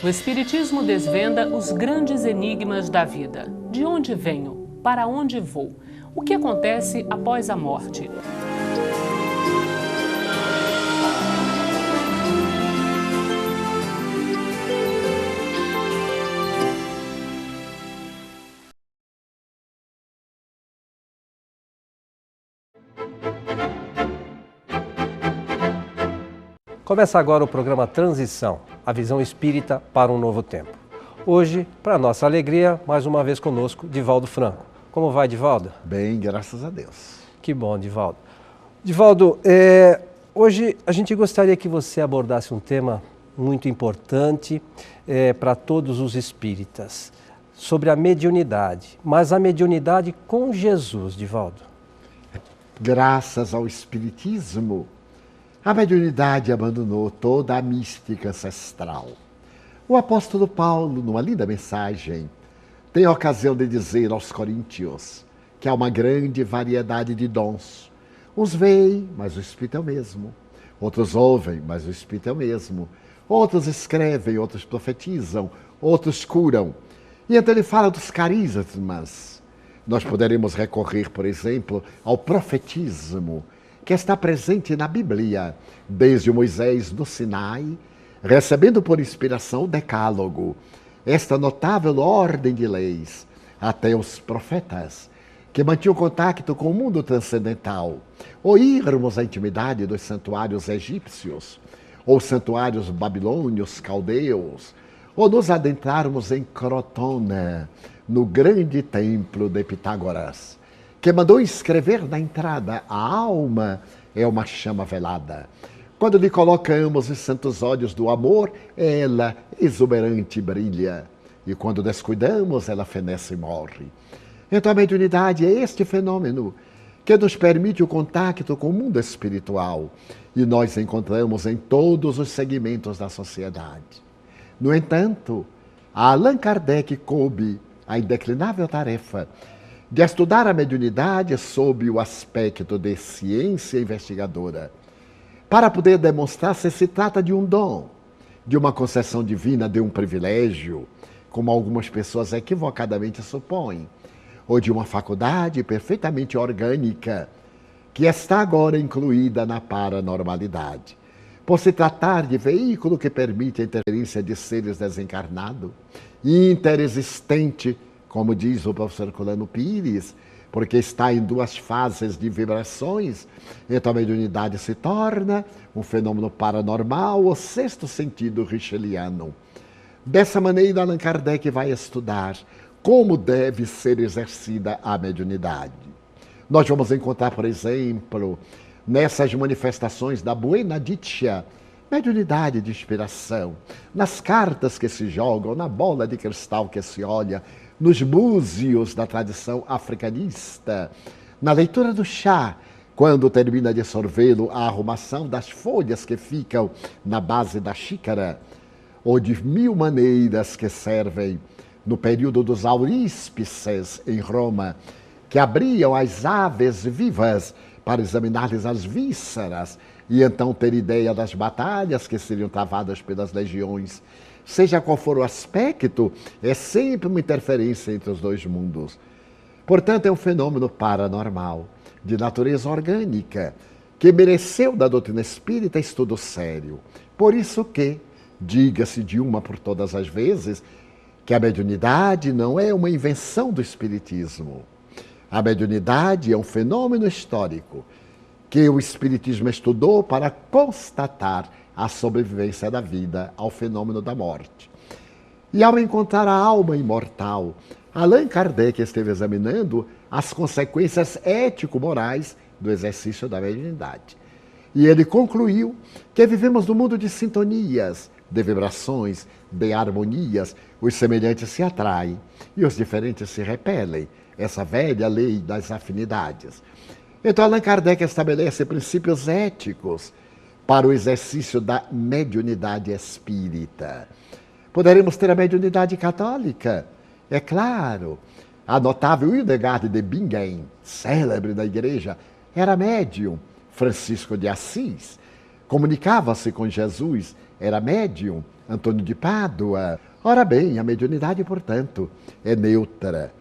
O Espiritismo desvenda os grandes enigmas da vida. De onde venho? Para onde vou? O que acontece após a morte? Começa agora o programa Transição, a visão espírita para um novo tempo. Hoje, para nossa alegria, mais uma vez conosco, Divaldo Franco. Como vai, Divaldo? Bem, graças a Deus. Que bom, Divaldo. Divaldo, hoje a gente gostaria que você abordasse um tema muito importante para todos os espíritas, sobre a mediunidade, mas a mediunidade com Jesus, Divaldo. Graças ao Espiritismo, a mediunidade abandonou toda a mística ancestral. O apóstolo Paulo, numa linda mensagem, tem a ocasião de dizer aos coríntios que há uma grande variedade de dons. Uns veem, mas o Espírito é o mesmo. Outros ouvem, mas o Espírito é o mesmo. Outros escrevem, outros profetizam, outros curam. E então ele fala dos carismas. Nós poderemos recorrer, por exemplo, ao profetismo, que está presente na Bíblia, desde Moisés no Sinai, recebendo por inspiração o Decálogo, esta notável ordem de leis, até os profetas, que mantinham contato com o mundo transcendental, ou irmos à intimidade dos santuários egípcios, ou santuários babilônios, caldeus, ou nos adentrarmos em Crotona, no grande templo de Pitágoras, que mandou escrever na entrada: a alma é uma chama velada. Quando lhe colocamos os santos olhos do amor, ela exuberante brilha. E quando descuidamos, ela fenece e morre. Então a mediunidade é este fenômeno que nos permite o contato com o mundo espiritual. E nós encontramos em todos os segmentos da sociedade. No entanto, a Allan Kardec coube a indeclinável tarefa de estudar a mediunidade sob o aspecto de ciência investigadora, para poder demonstrar se se trata de um dom, de uma concessão divina, de um privilégio, como algumas pessoas equivocadamente supõem, ou de uma faculdade perfeitamente orgânica, que está agora incluída na paranormalidade, por se tratar de veículo que permite a interferência de seres desencarnados, interexistente, como diz o professor Colano Pires, porque está em duas fases de vibrações, então a mediunidade se torna um fenômeno paranormal, o sexto sentido richeliano. Dessa maneira, Allan Kardec vai estudar como deve ser exercida a mediunidade. Nós vamos encontrar, por exemplo, nessas manifestações da Buena Dicha, mediunidade de inspiração, nas cartas que se jogam, na bola de cristal que se olha, nos búzios da tradição africanista, na leitura do chá, quando termina de sorvê-lo, a arrumação das folhas que ficam na base da xícara, ou de mil maneiras que servem no período dos auríspices em Roma, que abriam as aves vivas para examinar-lhes as vísceras e então ter ideia das batalhas que seriam travadas pelas legiões. Seja qual for o aspecto, é sempre uma interferência entre os dois mundos. Portanto, é um fenômeno paranormal, de natureza orgânica, que mereceu da doutrina espírita estudo sério. Por isso que, diga-se de uma por todas as vezes, que a mediunidade não é uma invenção do espiritismo. A mediunidade é um fenômeno histórico que o espiritismo estudou para constatar a sobrevivência da vida ao fenômeno da morte. E ao encontrar a alma imortal, Allan Kardec esteve examinando as consequências ético-morais do exercício da mediunidade. E ele concluiu que vivemos num mundo de sintonias, de vibrações, de harmonias. Os semelhantes se atraem e os diferentes se repelem. Essa velha lei das afinidades. Então Allan Kardec estabelece princípios éticos para o exercício da mediunidade espírita. Poderemos ter a mediunidade católica, é claro. A notável Hildegard de Bingen, célebre da igreja, era médium. Francisco de Assis comunicava-se com Jesus, era médium, Antônio de Pádua. Ora bem, a mediunidade, portanto, é neutra.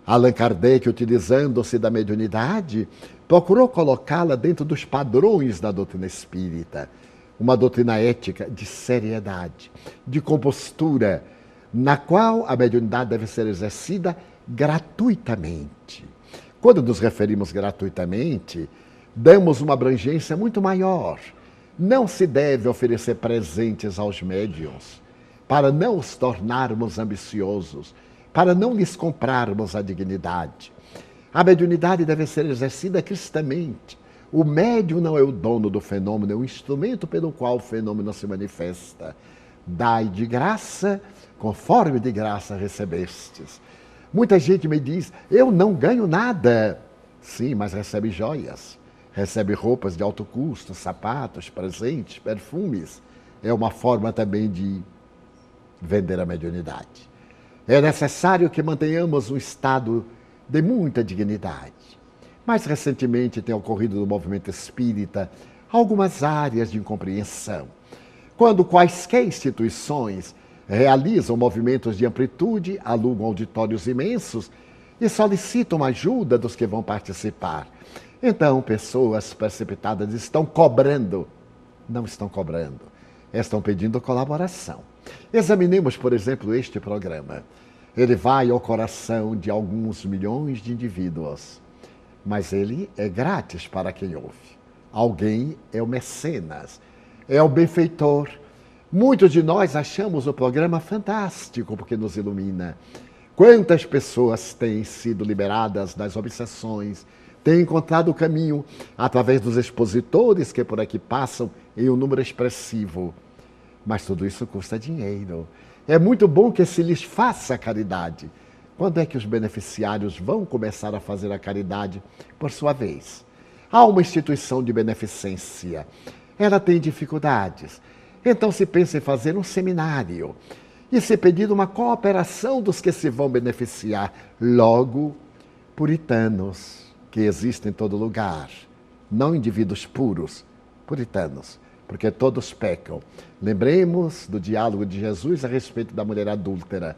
Allan Kardec, utilizando-se da mediunidade, procurou colocá-la dentro dos padrões da doutrina espírita. Uma doutrina ética de seriedade, de compostura, na qual a mediunidade deve ser exercida gratuitamente. Quando nos referimos gratuitamente, damos uma abrangência muito maior. Não se deve oferecer presentes aos médiuns, para não os tornarmos ambiciosos, para não lhes comprarmos a dignidade. A mediunidade deve ser exercida cristamente. O médium não é o dono do fenômeno, é o instrumento pelo qual o fenômeno se manifesta. Dai de graça, conforme de graça recebestes. Muita gente me diz, eu não ganho nada. Sim, mas recebe joias, recebe roupas de alto custo, sapatos, presentes, perfumes. É uma forma também de vender a mediunidade. É necessário que mantenhamos um estado de muita dignidade. Mais recentemente tem ocorrido no movimento espírita algumas áreas de incompreensão. Quando quaisquer instituições realizam movimentos de amplitude, alugam auditórios imensos e solicitam ajuda dos que vão participar. Então, pessoas precipitadas estão cobrando. Não estão cobrando, estão pedindo colaboração. Examinemos, por exemplo, este programa. Ele vai ao coração de alguns milhões de indivíduos, mas ele é grátis para quem ouve. Alguém é o mecenas, é o benfeitor. Muitos de nós achamos o programa fantástico porque nos ilumina. Quantas pessoas têm sido liberadas das obsessões, têm encontrado o caminho através dos expositores que por aqui passam em um número expressivo. Mas tudo isso custa dinheiro. É muito bom que se lhes faça caridade. Quando é que os beneficiários vão começar a fazer a caridade por sua vez? Há uma instituição de beneficência. Ela tem dificuldades. Então se pensa em fazer um seminário e se pedir uma cooperação dos que se vão beneficiar. Logo, puritanos, que existem em todo lugar. Não indivíduos puros, puritanos, porque todos pecam. Lembremos do diálogo de Jesus a respeito da mulher adúltera.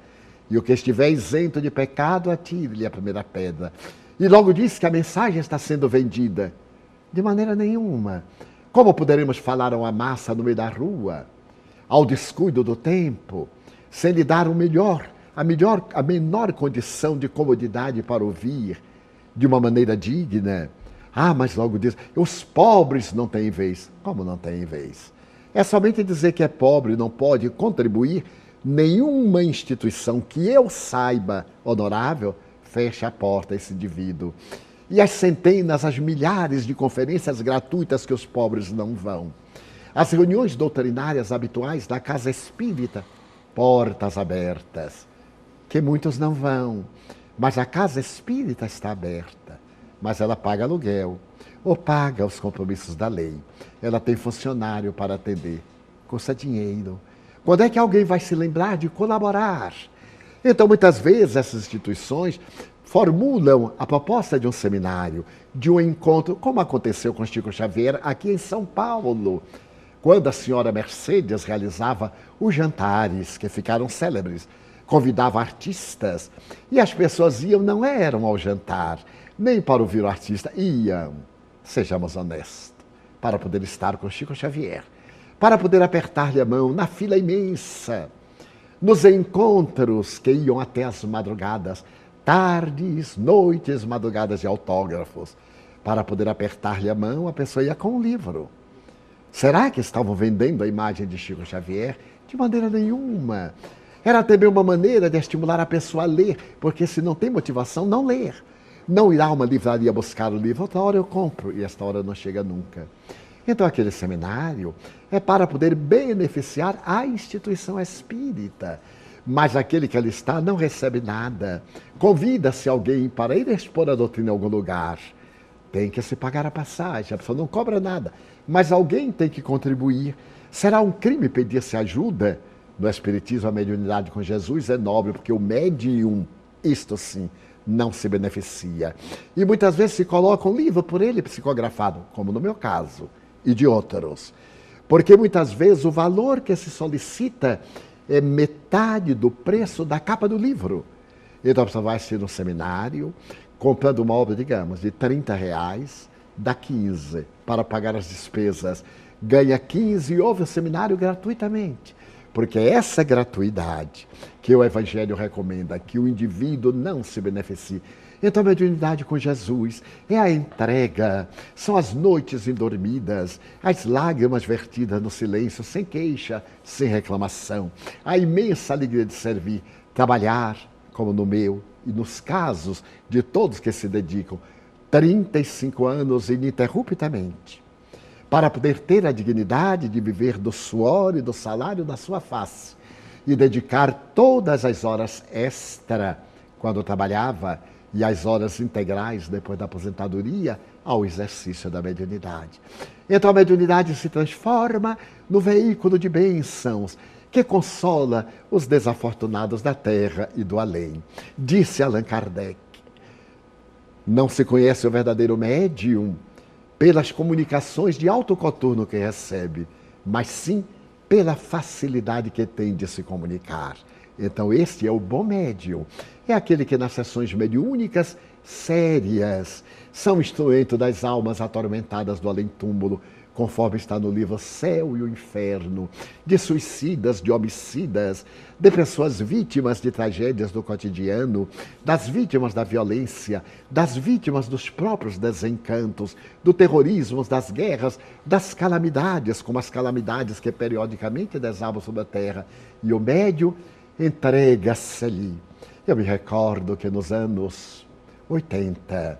E o que estiver isento de pecado, atire-lhe a primeira pedra. E logo diz que a mensagem está sendo vendida. De maneira nenhuma. Como poderemos falar a uma massa no meio da rua, ao descuido do tempo, sem lhe dar a menor condição de comodidade para ouvir, de uma maneira digna? Ah, mas logo diz, os pobres não têm vez. Como não têm vez? É somente dizer que é pobre, não pode contribuir. Nenhuma instituição que eu saiba, honorável, fecha a porta a esse indivíduo. E as centenas, as milhares de conferências gratuitas que os pobres não vão. As reuniões doutrinárias habituais da casa espírita, portas abertas, que muitos não vão. Mas a casa espírita está aberta, mas ela paga aluguel, ou paga os compromissos da lei. Ela tem funcionário para atender, custa dinheiro. Quando é que alguém vai se lembrar de colaborar? Então, muitas vezes, essas instituições formulam a proposta de um seminário, de um encontro, como aconteceu com Chico Xavier aqui em São Paulo, quando a senhora Mercedes realizava os jantares, que ficaram célebres, convidava artistas, e as pessoas iam, não eram ao jantar, nem para ouvir o artista, iam, sejamos honestos, para poder estar com Chico Xavier, para poder apertar-lhe a mão na fila imensa, nos encontros que iam até as madrugadas, tardes, noites, madrugadas de autógrafos. Para poder apertar-lhe a mão, a pessoa ia com um livro. Será que estavam vendendo a imagem de Chico Xavier? De maneira nenhuma. Era também uma maneira de estimular a pessoa a ler, porque se não tem motivação, não ler. Não irá a uma livraria buscar o livro, outra hora eu compro, e esta hora não chega nunca. Então aquele seminário é para poder beneficiar a instituição espírita. Mas aquele que ali está não recebe nada. Convida-se alguém para ir expor a doutrina em algum lugar. Tem que se pagar a passagem, a pessoa não cobra nada. Mas alguém tem que contribuir. Será um crime pedir-se ajuda? No Espiritismo, a mediunidade com Jesus é nobre, porque o médium, isto sim, não se beneficia. E muitas vezes se coloca um livro por ele psicografado, como no meu caso, e de outros. Porque muitas vezes o valor que se solicita é metade do preço da capa do livro. Então a pessoa vai assistir um seminário, comprando uma obra, digamos, de R$30, dá 15 para pagar as despesas, ganha 15 e ouve o seminário gratuitamente. Porque é essa gratuidade que o Evangelho recomenda, que o indivíduo não se beneficie. Então a mediunidade com Jesus é a entrega, são as noites indormidas, as lágrimas vertidas no silêncio, sem queixa, sem reclamação, a imensa alegria de servir, trabalhar, como no meu e nos casos de todos que se dedicam 35 anos ininterruptamente, para poder ter a dignidade de viver do suor e do salário da sua face e dedicar todas as horas extra, quando trabalhava, e as horas integrais, depois da aposentadoria, ao exercício da mediunidade. Então a mediunidade se transforma no veículo de bênçãos, que consola os desafortunados da terra e do além. Disse Allan Kardec, não se conhece o verdadeiro médium pelas comunicações de alto coturno que recebe, mas sim pela facilidade que tem de se comunicar. Então este é o bom médium. É aquele que nas sessões mediúnicas sérias são instrumento das almas atormentadas do além-túmulo, conforme está no livro Céu e o Inferno, de suicidas, de homicidas, de pessoas vítimas de tragédias do cotidiano, das vítimas da violência, das vítimas dos próprios desencantos, do terrorismo, das guerras, das calamidades, como as calamidades que periodicamente desabam sobre a terra. E o médium entrega-se-lhe. Eu me recordo que nos anos 80,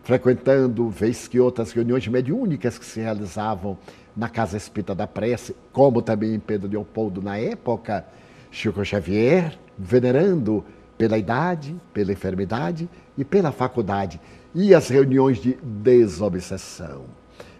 frequentando, vez que outras reuniões mediúnicas que se realizavam na Casa Espírita da Prece, como também em Pedro Leopoldo na época, Chico Xavier, venerando pela idade, pela enfermidade e pela faculdade, e as reuniões de desobsessão,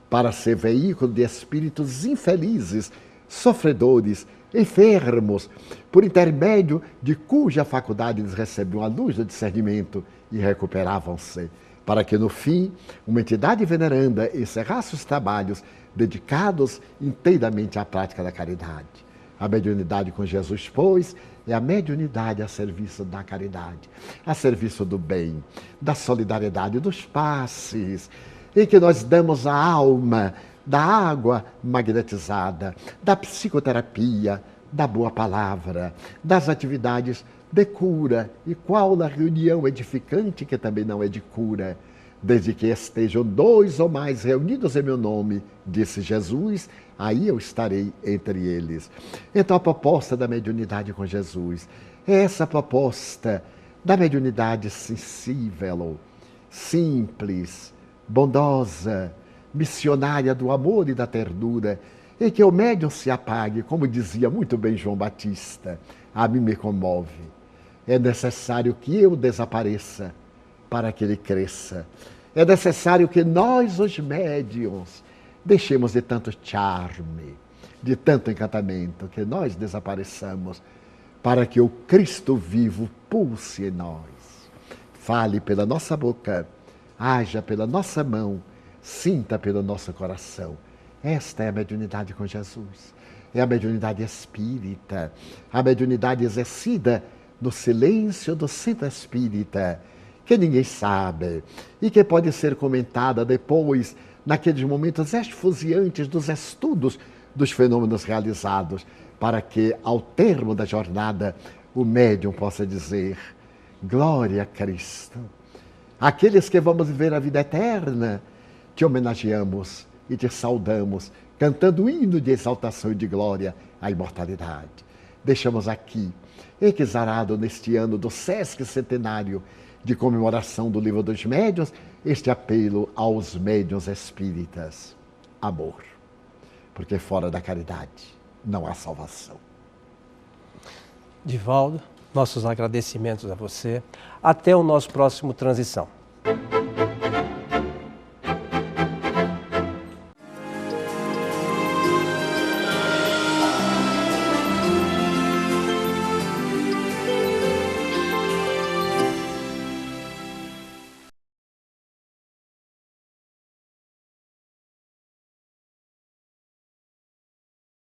para ser veículo de espíritos infelizes, sofredores, enfermos, por intermédio de cuja faculdade eles recebiam a luz do discernimento e recuperavam-se, para que no fim uma entidade veneranda encerrasse os trabalhos dedicados inteiramente à prática da caridade. A mediunidade com Jesus, pois, é a mediunidade a serviço da caridade, a serviço do bem, da solidariedade, dos passes, em que nós damos a alma da água magnetizada, da psicoterapia, da boa palavra, das atividades de cura. E qual a reunião edificante que também não é de cura? Desde que estejam 2 ou mais reunidos em meu nome, disse Jesus, aí eu estarei entre eles. Então a proposta da mediunidade com Jesus é essa proposta da mediunidade sensível, simples, bondosa, missionária do amor e da ternura, em que o médium se apague, como dizia muito bem João Batista, a mim me comove. É necessário que eu desapareça para que ele cresça. É necessário que nós, os médiuns, deixemos de tanto charme, de tanto encantamento, que nós desapareçamos para que o Cristo vivo pulse em nós. Fale pela nossa boca, haja pela nossa mão, sinta pelo nosso coração. Esta é a mediunidade com Jesus. É a mediunidade espírita, a mediunidade exercida no silêncio do centro espírita, que ninguém sabe e que pode ser comentada depois, naqueles momentos esfuziantes dos estudos dos fenômenos realizados, para que, ao termo da jornada, o médium possa dizer: glória a Cristo. Aqueles que vamos viver a vida eterna, te homenageamos e te saudamos, cantando o hino de exaltação e de glória à imortalidade. Deixamos aqui, exarado neste ano do Sesc Centenário de comemoração do Livro dos Médiuns, este apelo aos médiuns espíritas: amor, porque fora da caridade não há salvação. Divaldo, nossos agradecimentos a você. Até o nosso próximo Transição.